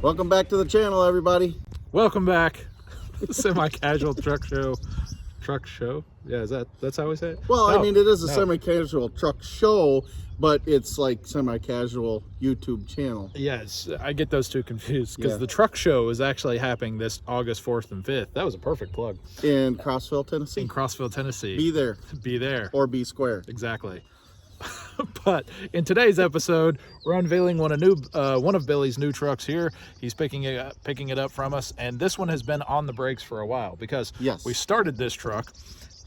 Welcome back to the channel, everybody. Welcome back. Semi-casual truck show. Truck show? Yeah, that's how we say it? Well, No, I mean, it is a no. semi-casual truck show, but it's like semi-casual YouTube channel. Yes, I get those two confused because Yeah. the truck show is actually happening this August 4th and 5th. That was a perfect plug. In Crossville, Tennessee. In Crossville, Tennessee. Be there. Be there. Or be square. Exactly. But in today's episode, we're unveiling one of Billy's new trucks here. He's picking it up from us, and this one has been on the brakes for a while because Yes. we started this truck,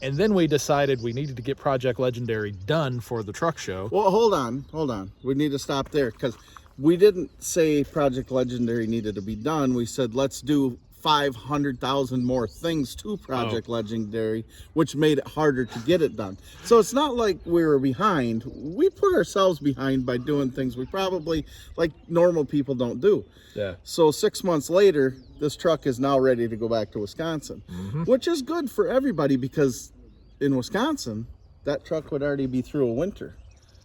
and then we decided we needed to get Project Legendary done for the truck show. Well, hold on. We need to stop there because we didn't say Project Legendary needed to be done. We said let's do 500,000 more things to Project Legendary, which made it harder to get it done. So it's not like we were behind. We put ourselves behind by doing things we probably, like normal people, don't do. Yeah. So 6 months later, this truck is now ready to go back to Wisconsin, which is good for everybody because in Wisconsin, that truck would already be through a winter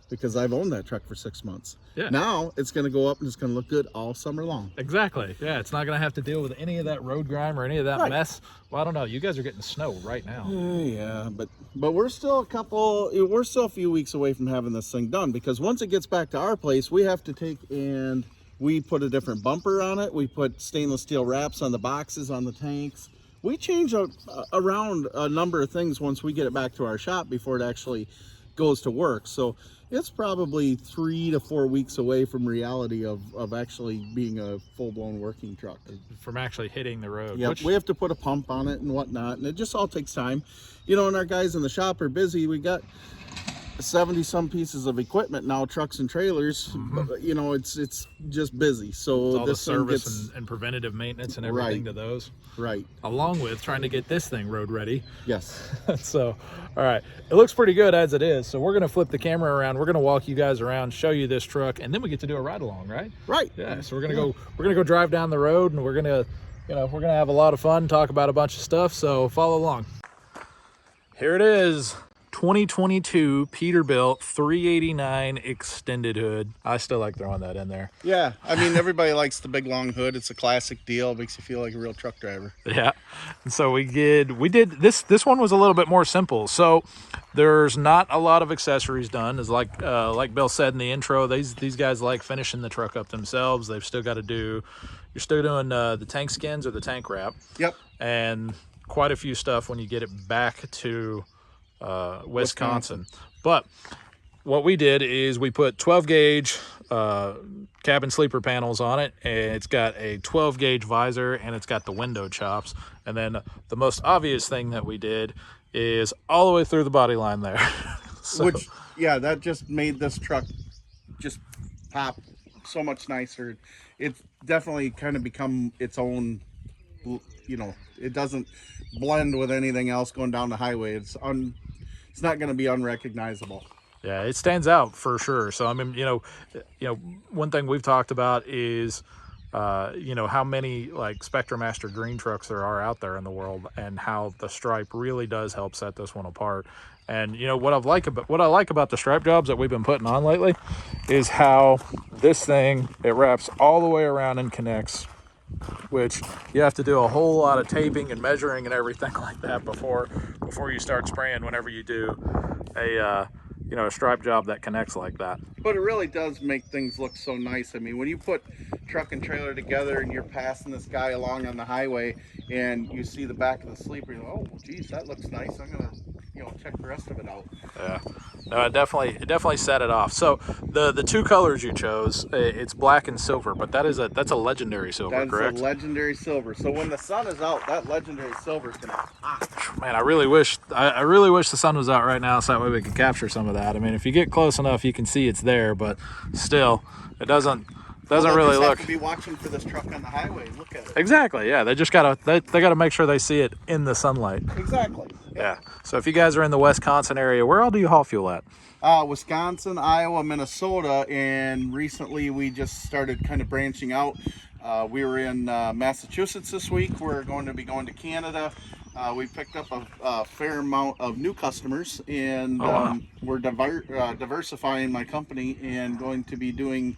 because I've owned that truck for 6 months. Yeah. Now it's going to go up and it's going to look good all summer long. Exactly. Yeah, it's not going to have to deal with any of that road grime or any of that Right. mess. Well, I don't know. You guys are getting snow right now. Yeah, but we're still a few weeks away from having this thing done because once it gets back to our place, we have to take and we put a different bumper on it. We put stainless steel wraps on the boxes, on the tanks. We change around a number of things once we get it back to our shop before it actually goes to work. So it's probably 3 to 4 weeks away from reality of actually being a full-blown working truck. From actually hitting the road. Yeah, we have to put a pump on it and whatnot, and it just all takes time. You know, and our guys in the shop are busy. We got 70 some pieces of equipment now, trucks and trailers. But, you know, it's just busy. So all this the thing service gets and preventative maintenance and everything Right. to those, right. along with trying to get this thing road ready. Yes. So, all right, it looks pretty good as it is. So we're gonna flip the camera around. We're gonna walk you guys around, show you this truck, and then we get to do a ride along, right? Right. Yeah. So we're gonna go drive down the road, and we're gonna have a lot of fun, talk about a bunch of stuff. So follow along. Here it is. 2022 Peterbilt 389 extended hood. I still like throwing that in there. Yeah, I mean, everybody likes the big long hood. It's a classic deal. Makes you feel like a real truck driver. Yeah. And so we did this one was a little bit more simple. So there's not a lot of accessories done. It's like Bill said in the intro, these guys like finishing the truck up themselves. They've still got to do, you're still doing the tank skins or the tank wrap. Yep. And quite a few stuff when you get it back to Wisconsin. But what we did is we put 12 gauge cabin sleeper panels on it, and it's got a 12 gauge visor and it's got the window chops. And then the most obvious thing that we did is all the way through the body line there. So, Which, yeah, that just made this truck just pop so much nicer. It's definitely kind of become its own, you know, it doesn't blend with anything else going down the highway. It's not going to be unrecognizable. yeah, it stands out for sure. So I mean, one thing we've talked about is how many like Spectrum Master green trucks there are out there in the world, and how the stripe really does help set this one apart. And what I like about the stripe jobs that we've been putting on lately is how this thing, it wraps all the way around and connects, which you have to do a whole lot of taping and measuring and everything like that before you start spraying whenever you do a stripe job that connects like that. But it really does make things look so nice. I mean, when you put truck and trailer together and you're passing this guy along on the highway and you see the back of the sleeper, you're like, oh geez, that looks nice. I'm gonna check the rest of it out. Yeah, no, it definitely set it off. So the two colors you chose, it's black and silver, but that's a legendary silver, correct? That's a legendary silver. So when the sun is out, that legendary silver is gonna pop. Man, I really wish the sun was out right now, so that way we could capture some of that. I mean, if you get close enough, you can see it's there, but still, it doesn't really look. Have to be watching for this truck on the highway. Look at it. Exactly. Yeah, they gotta make sure they see it in the sunlight. Exactly. Yeah. So if you guys are in the Wisconsin area, where all do you haul fuel at? Wisconsin, Iowa, Minnesota, and recently we just started kind of branching out. We were in Massachusetts this week. We're going to be going to Canada. We picked up a fair amount of new customers, and we're diversifying my company and going to be doing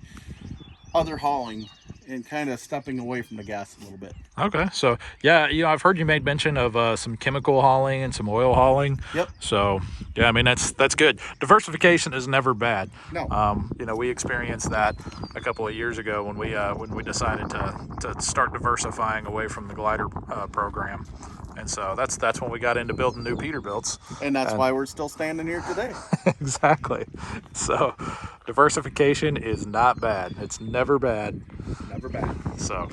other hauling and kind of stepping away from the gas a little bit. Okay, so yeah, I've heard you made mention of some chemical hauling and some oil hauling. Yep. So yeah, I mean that's good. Diversification is never bad. No. We experienced that a couple of years ago when we decided to start diversifying away from the glider program, and so that's when we got into building new Peterbilts. And that's why we're still standing here today. Exactly. So diversification is not bad. It's never bad. Never bad. So.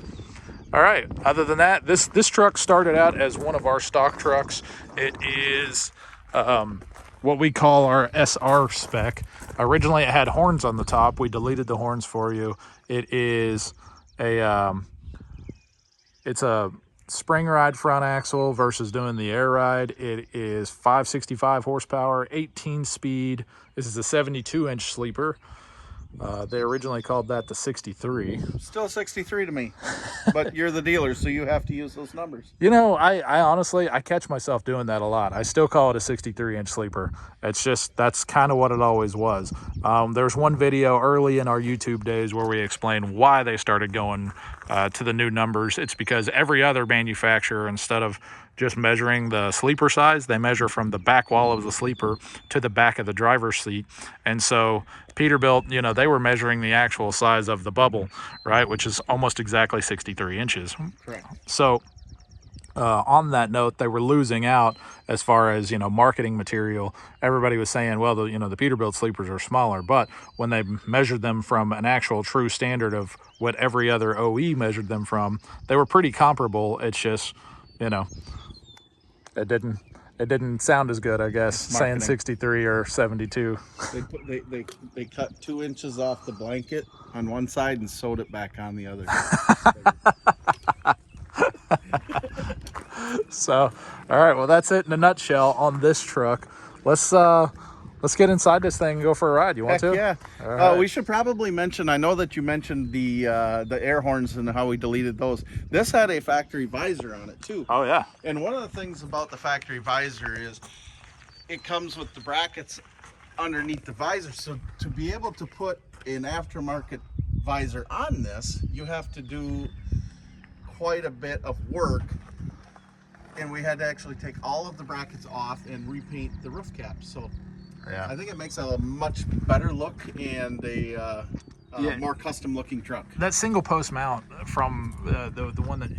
All right. Other than that, this truck started out as one of our stock trucks. It is what we call our SR spec. Originally, it had horns on the top. We deleted the horns for you. It is it's a spring ride front axle versus doing the air ride. It is 565 horsepower, 18 speed. This is a 72-inch sleeper. They originally called that the 63. Still 63 to me, but you're the dealer, so you have to use those numbers. I honestly, I catch myself doing that a lot. I still call it a 63-inch sleeper. It's just, that's kind of what it always was. There's one video early in our YouTube days where we explain why they started going to the new numbers. It's because every other manufacturer, instead of just measuring the sleeper size, they measure from the back wall of the sleeper to the back of the driver's seat. And so Peterbilt, they were measuring the actual size of the bubble, right, which is almost exactly 63 inches. Correct. So on that note, they were losing out as far as, marketing material. Everybody was saying, well, the Peterbilt sleepers are smaller, but when they measured them from an actual true standard of what every other OE measured them from, they were pretty comparable. It's just, it didn't sound as good, I guess, saying 63 or 72. They cut 2 inches off the blanket on one side and sewed it back on the other. So, all right, well, that's it in a nutshell on this truck. Let's get inside this thing and go for a ride. You want Heck to? yeah. All right. We should probably mention, I know that you mentioned the air horns and how we deleted those. This had a factory visor on it too. Oh, yeah. And one of the things about the factory visor is it comes with the brackets underneath the visor. So to be able to put an aftermarket visor on this, you have to do quite a bit of work. And we had to actually take all of the brackets off and repaint the roof cap. So Yeah. I think it makes a much better look and a more custom looking truck. That single post mount from the one that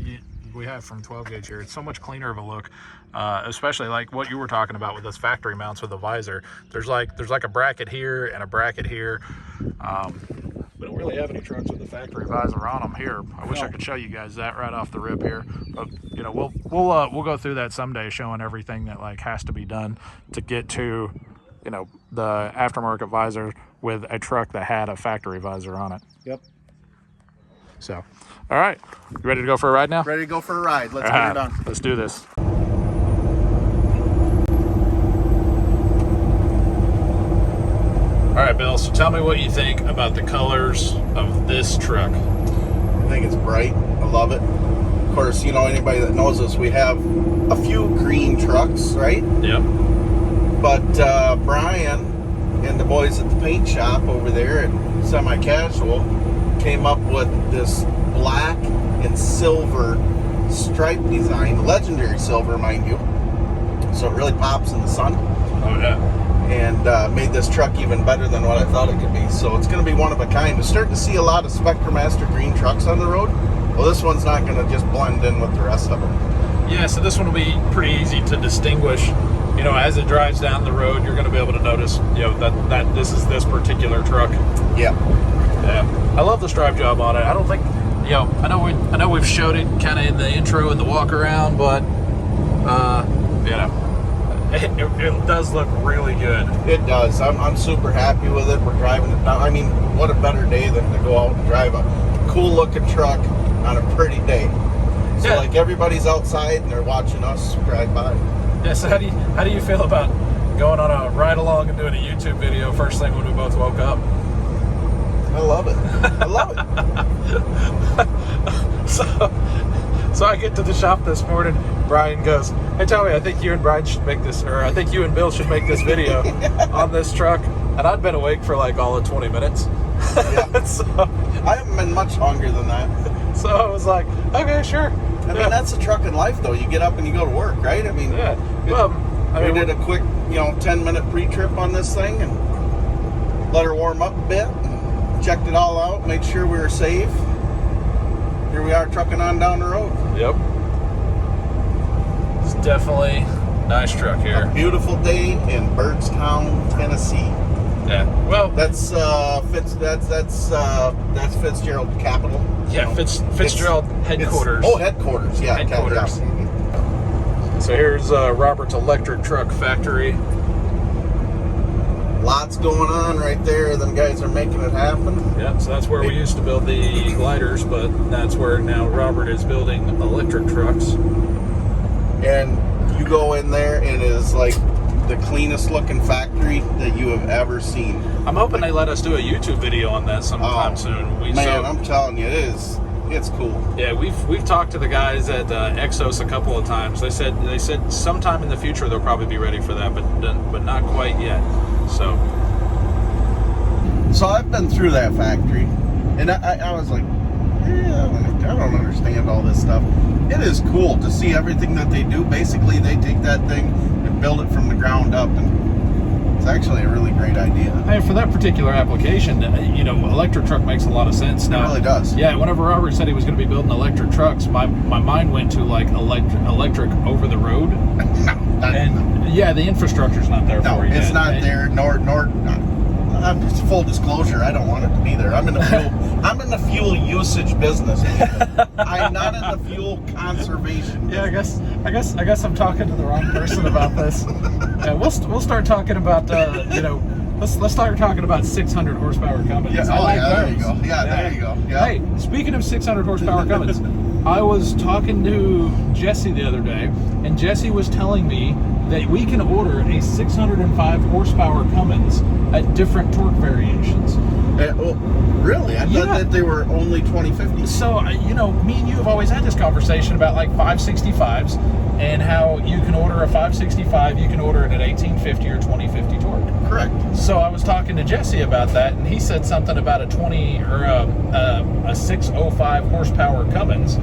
we have from 12 gauge here, it's so much cleaner of a look, especially like what you were talking about with those factory mounts with the visor. There's like a bracket here and a bracket here. We don't really have any trucks with a factory visor on them here. I wish I could show you guys that right off the rip here, but we'll go through that someday, showing everything that like has to be done to get to the aftermarket visor with a truck that had a factory visor on it. Yep. So, all right, you ready to go for a ride now? Ready to go for a ride. Let's get it done. Let's do this. All right, Bill, so tell me what you think about the colors of this truck. I think it's bright. I love it. Of course, anybody that knows us, we have a few green trucks, right? Yep. But Brian and the boys at the paint shop over there at Semi-Casual came up with this black and silver stripe design, legendary silver, mind you. So it really pops in the sun. Oh, yeah. And made this truck even better than what I thought it could be. So it's going to be one of a kind. We're starting to see a lot of Spectramaster green trucks on the road. Well, this one's not going to just blend in with the rest of them. Yeah, so this one will be pretty easy to distinguish. As it drives down the road, you're going to be able to notice, that this is this particular truck. Yeah. Yeah. I love the stripe job on it. I don't think, I know we've showed it kind of in the intro and the walk around, but, it does look really good. It does. I'm super happy with it. We're driving it down. I mean, what a better day than to go out and drive a cool looking truck on a pretty day. So like everybody's outside and they're watching us drive by. Yeah, so how do you feel about going on a ride along and doing a YouTube video first thing when we both woke up? I love it. I love it. So I get to the shop this morning. Brian goes, "Hey Tommy, I think you and Brian should make this, or I think you and Bill should make this video on this truck." And I'd been awake for like all of 20 minutes. Yeah. So I haven't been much longer than that. so I was like, okay, sure. I mean, that's the trucking life, though. You get up and you go to work, right? I mean, Yeah. Well, I mean, we did a quick, 10-minute pre-trip on this thing and let her warm up a bit. And checked it all out, made sure we were safe. Here we are trucking on down the road. Yep. It's definitely a nice truck here. A beautiful day in Byrdstown, Tennessee. Yeah. Well, That's Fitzgerald Capital. yeah, Fitzgerald headquarters. Headquarters. Yeah. Headquarters. Yeah. So here's Robert's electric truck factory. Lots going on right there. Them guys are making it happen. Yep, so that's where we used to build the gliders, but that's where now Robert is building electric trucks. And you go in there and it is like the cleanest looking factory that you have ever seen. I'm hoping they let us do a YouTube video on that sometime soon. I'm telling you, it's cool. Yeah, we've talked to the guys at Exos a couple of times. They said sometime in the future they'll probably be ready for that, but not quite yet. So I've been through that factory, and I was like, I don't understand all this stuff. It is cool to see everything that they do. Basically, they take that thing and build it from the ground up, and it's actually a really great idea. hey, for that particular application, electric truck makes a lot of sense. Now, It really does. Yeah, whenever Robert said he was going to be building electric trucks, my mind went to like electric over the road. Yeah, the infrastructure's not there for you. No, it's yet. not there. Nor just full disclosure, I don't want it to be there. I'm in the fuel usage business. I'm not in the fuel conservation. Yeah, I guess I'm talking to the wrong person about this. Yeah, we'll start talking about let's start talking about 600 horsepower Cummins. Yeah, there you go. Yeah, there you go. Yeah. Hey, speaking of 600 horsepower Cummins, I was talking to Jesse the other day, and Jesse was telling me that we can order a 605 horsepower Cummins at different torque variations. Really? I thought that they were only 2050. So, me and you have always had this conversation about like 565s and how you can order a 565, you can order it at 1850 or 2050 torque. Correct. So I was talking to Jesse about that, and he said something about a 605 horsepower Cummins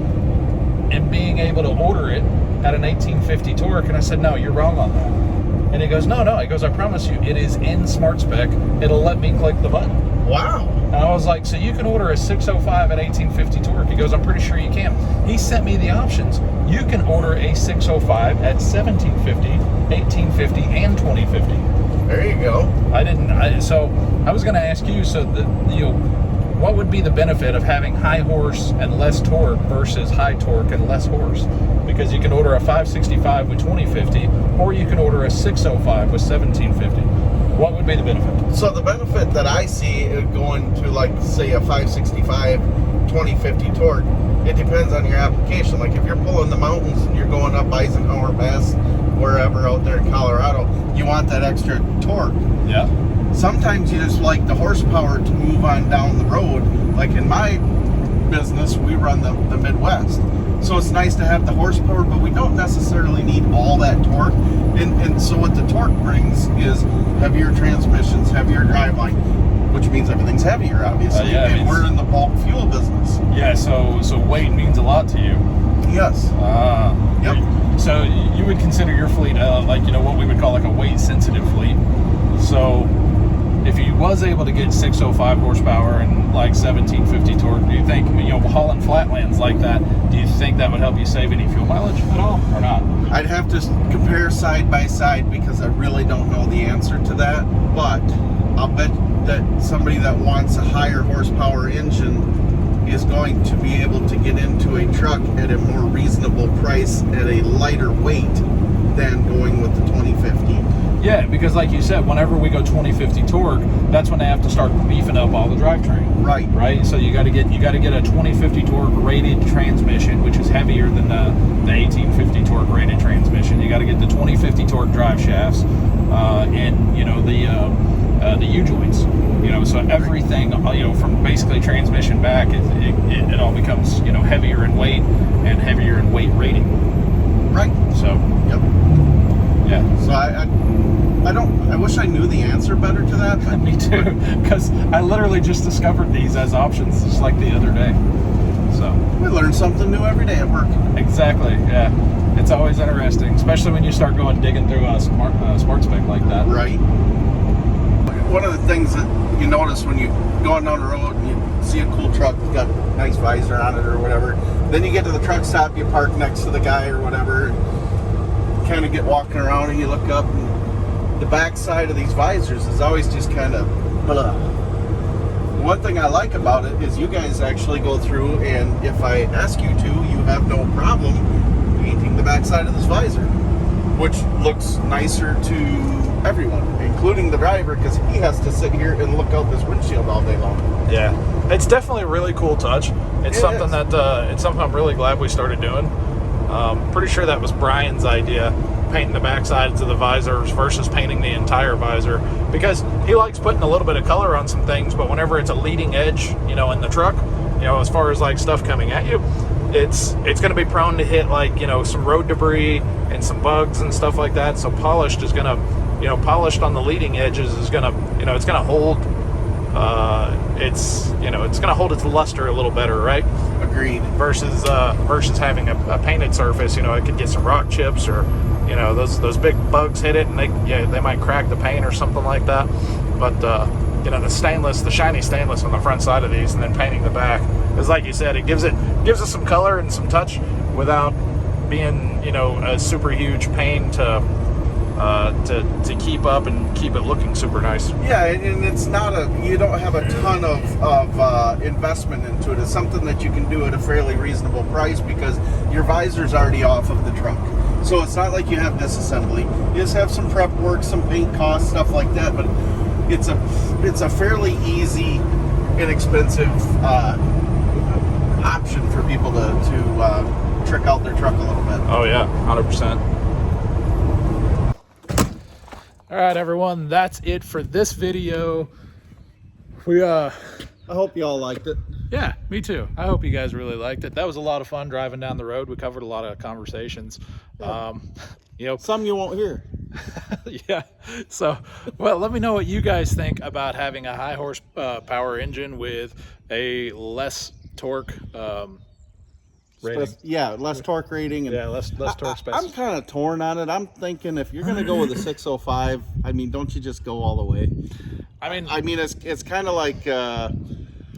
and being able to order it at an 1850 torque. And I said, no, you're wrong on that. And he goes, no. He goes, I promise you, it is in Smart Spec. It'll let me click the button. Wow. And I was like, so you can order a 605 at 1850 torque? He goes, I'm pretty sure you can. He sent me the options. You can order a 605 at 1750, 1850, and 2050. There you go. So I was going to ask you, what would be the benefit of having high horse and less torque versus high torque and less horse? Because you can order a 565 with 2050, or you can order a 605 with 1750. What would be the benefit? So the benefit that I see going to, like, say, a 565 2050 torque, it depends on your application. Like if you're pulling the mountains and you're going up Eisenhower Pass, wherever out there in Colorado, you want that extra torque. Yeah. Sometimes you just like the horsepower to move on down the road. Like in my business, we run the Midwest. So it's nice to have the horsepower, but we don't necessarily need all that torque. And so what the torque brings is heavier transmissions, heavier driveline, which means everything's heavier, obviously. And we're in the bulk fuel business. Yeah, so weight means a lot to you. Yes. Yep. So you would consider your fleet what we would call like a weight sensitive fleet. So if he was able to get 605 horsepower and like 1750 torque, do you think, hauling flatlands like that, do you think that would help you save any fuel mileage at all or not? I'd have to compare side by side because I really don't know the answer to that. But I'll bet that somebody that wants a higher horsepower engine is going to be able to get into a truck at a more reasonable price at a lighter weight than going with the 2050. Yeah, because like you said, whenever we go 2050 torque, that's when they have to start beefing up all the drivetrain. Right. So you got to get a 2050 torque rated transmission, which is heavier than the 1850 torque rated transmission. You got to get the 2050 torque drive shafts, and the U joints. So everything, from basically transmission back, it all becomes heavier in weight and heavier in weight rating. Right. So. Yep. Yeah. So I wish I knew the answer better to that. But Me too. too, because I literally just discovered these as options just like the other day. So we learn something new every day at work. Exactly. Yeah, it's always interesting, especially when you start going digging through a smart spec like that. Right. One of the things that you notice when you going down the road and you see a cool truck that's got a nice visor on it or whatever, then you get to the truck stop, you park next to the guy or whatever, kind of get walking around and you look up, and the back side of these visors is always just kind of blah. One thing I like about it is you guys actually go through, and if I ask you to, you have no problem painting the back side of this visor, which looks nicer to everyone, including the driver, because he has to sit here and look out this windshield all day long. Yeah, it's definitely a really cool touch. It's something that it's something I'm really glad we started doing. Pretty sure that was Brian's idea, painting the back sides of the visors versus painting the entire visor, because he likes putting a little bit of color on some things, but whenever it's a leading edge, you know, in the truck, you know, as far as like stuff coming at you, it's going to be prone to hit, like, you know, some road debris and some bugs and stuff like that. So polished is going to, you know, polished on the leading edges is going to, you know, it's going to hold it's going to hold its luster a little better, right? Agreed. Versus having a painted surface. You know, it could get some rock chips, or, you know, those big bugs hit it and they might crack the paint or something like that. But you know, the shiny stainless on the front side of these, and then painting the back is, like you said, it gives us some color and some touch without being, you know, a super huge pain to keep up and keep it looking super nice. Yeah, and it's not you don't have a ton of investment into it. It's something that you can do at a fairly reasonable price because your visor's already off of the truck. So it's not like you have disassembly. You just have some prep work, some paint costs, stuff like that, but it's a fairly easy, inexpensive option for people to trick out their truck a little bit. Oh yeah, 100%. All right, everyone, that's it for this video. I hope you all liked it. Yeah, me too. I hope you guys really liked it. That was a lot of fun driving down the road. We covered a lot of conversations. Yeah. You know, some you won't hear. Yeah. So, well, let me know what you guys think about having a high horsepower engine with a less torque rating. Yeah, less torque rating. And yeah, less torque space. I'm kind of torn on it. I'm thinking if you're going to go with a 605, I mean, don't you just go all the way? I mean, it's kind of like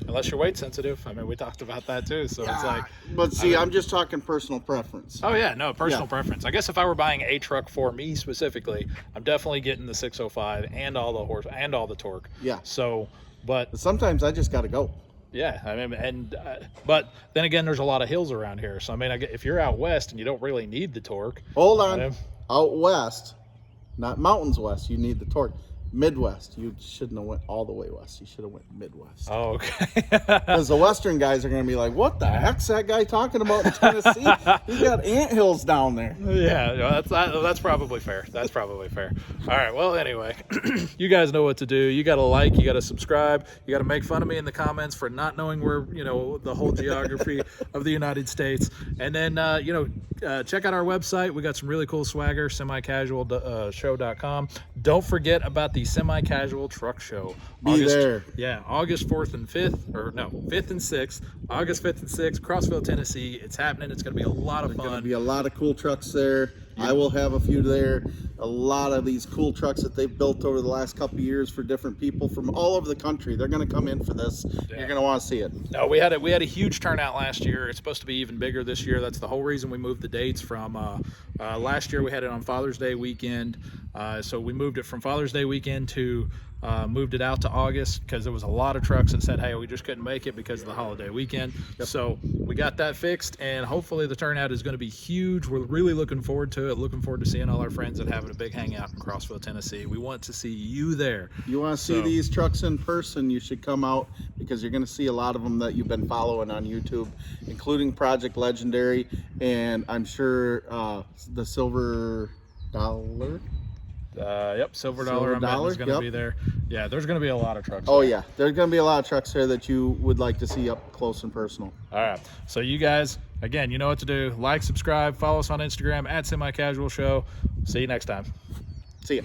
unless you're weight sensitive. I mean, we talked about that too. So yeah, it's like, but see, I'm just talking personal preference. Oh yeah, no, personal preference. I guess if I were buying a truck for me specifically, I'm definitely getting the 605 and all the horse and all the torque. Yeah. So, but sometimes I just got to go. Yeah, I mean, but then again, there's a lot of hills around here. So I mean, if you're out west and you don't really need the torque. Hold on, out west, not mountains west. You need the torque. Midwest, you shouldn't have went all the way west. You should have went Midwest. Oh, okay. Because the Western guys are going to be like, "What the heck's that guy talking about in Tennessee? He got anthills down there." Yeah, that's probably fair. That's probably fair. All right. Well, anyway, you guys know what to do. You got to like. You got to subscribe. You got to make fun of me in the comments for not knowing where, you know, the whole geography of the United States. And then check out our website. We got some really cool swagger. semicasualshow.com. Don't forget about the Semi-Casual Truck Show. Be there. Yeah, August 4th and 5th, or no, 5th and 6th. August 5th and 6th, Crossville, Tennessee. It's happening. It's going to be a lot of fun. There's going to be a lot of cool trucks there. Yeah. I will have a few there. A lot of these cool trucks that they've built over the last couple of years for different people from all over the country. They're going to come in for this. Yeah. You're going to want to see it. No, we had a huge turnout last year. It's supposed to be even bigger this year. That's the whole reason we moved the dates from last year. We had it on Father's Day weekend. So we moved it from Father's Day weekend to moved it out to August because there was a lot of trucks that said, hey, we just couldn't make it because of the holiday weekend. Yep. So we got that fixed, and hopefully the turnout is going to be huge. We're really looking forward to it. Looking forward to seeing all our friends and having a big hangout in Crossville, Tennessee. We want to see you there. You want to see these trucks in person, you should come out because you're going to see a lot of them that you've been following on YouTube, including Project Legendary, and I'm sure the Silver Dollar. Yep, Silver Dollar is going to be there. Yeah, there's going to be a lot of trucks. Oh, yeah. There's going to be a lot of trucks there that you would like to see up close and personal. All right. So you guys, again, you know what to do. Like, subscribe, follow us on Instagram @SemiCasualShow. See you next time. See ya.